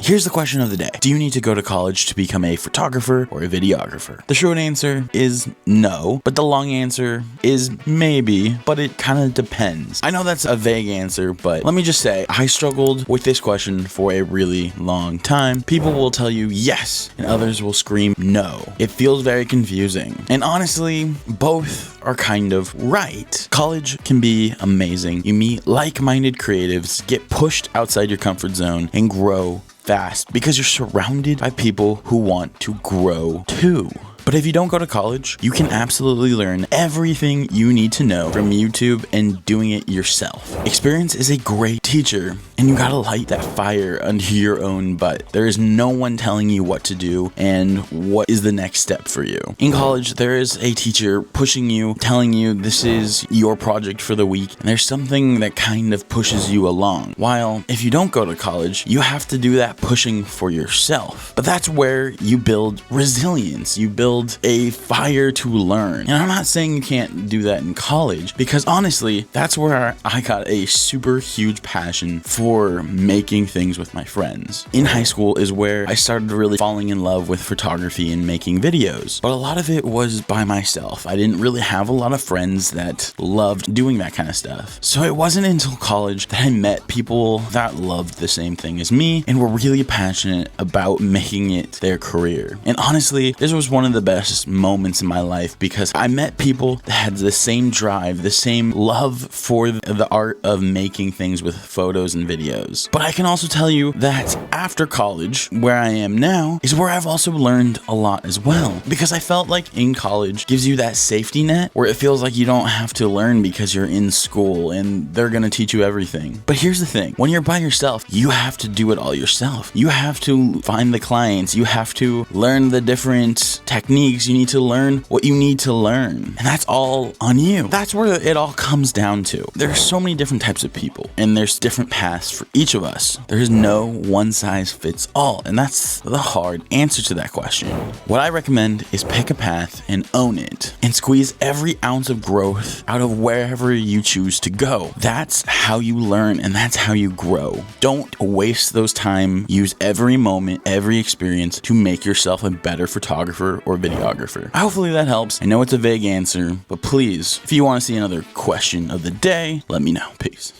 Here's the question of the day. Do you need to go to college to become a photographer or a videographer? The short answer is no, but the long answer is maybe, but it kind of depends. I know that's a vague answer, but let me just say, I struggled with this question for a really long time. People will tell you yes, and others will scream no. It feels very confusing. And honestly, both are kind of right. College can be amazing. You meet like-minded creatives, get pushed outside your comfort zone, and grow fast because you're surrounded by people who want to grow too. But if you don't go to college, you can absolutely learn everything you need to know from YouTube and doing it yourself. Experience is a great teacher, and you gotta light that fire under your own butt. There is no one telling you what to do and what is the next step for you. In college, there is a teacher pushing you, telling you this is your project for the week, and there's something that kind of pushes you along. While if you don't go to college, you have to do that pushing for yourself. But that's where you build resilience. You build a fire to learn. And I'm not saying you can't do that in college, because honestly, that's where I got a super huge passion for making things with my friends. In high school is where I started really falling in love with photography and making videos. But a lot of it was by myself. I didn't really have a lot of friends that loved doing that kind of stuff. So it wasn't until college that I met people that loved the same thing as me and were really passionate about making it their career. And honestly, this was one of the best moments in my life because I met people that had the same drive, the same love for the art of making things with photos and videos. But I can also tell you that after college, where I am now, is where I've also learned a lot as well. Because I felt like in college gives you that safety net where it feels like you don't have to learn because you're in school and they're gonna teach you everything. But here's the thing, when you're by yourself, you have to do it all yourself. You have to find the clients, you have to learn the different techniques, you need to learn what you need to learn. And that's all on you. That's where it all comes down to. There's so many different types of people, and there's different paths for each of us. There is no one size fits all, and that's the hard answer to that question. What I recommend is pick a path and own it, and squeeze every ounce of growth out of wherever you choose to go. That's how you learn, and that's how you grow. Don't waste those time. Use every moment, every experience to make yourself a better photographer or videographer. Hopefully that helps. I know it's a vague answer, but please, if you want to see another question of the day, let me know. Peace.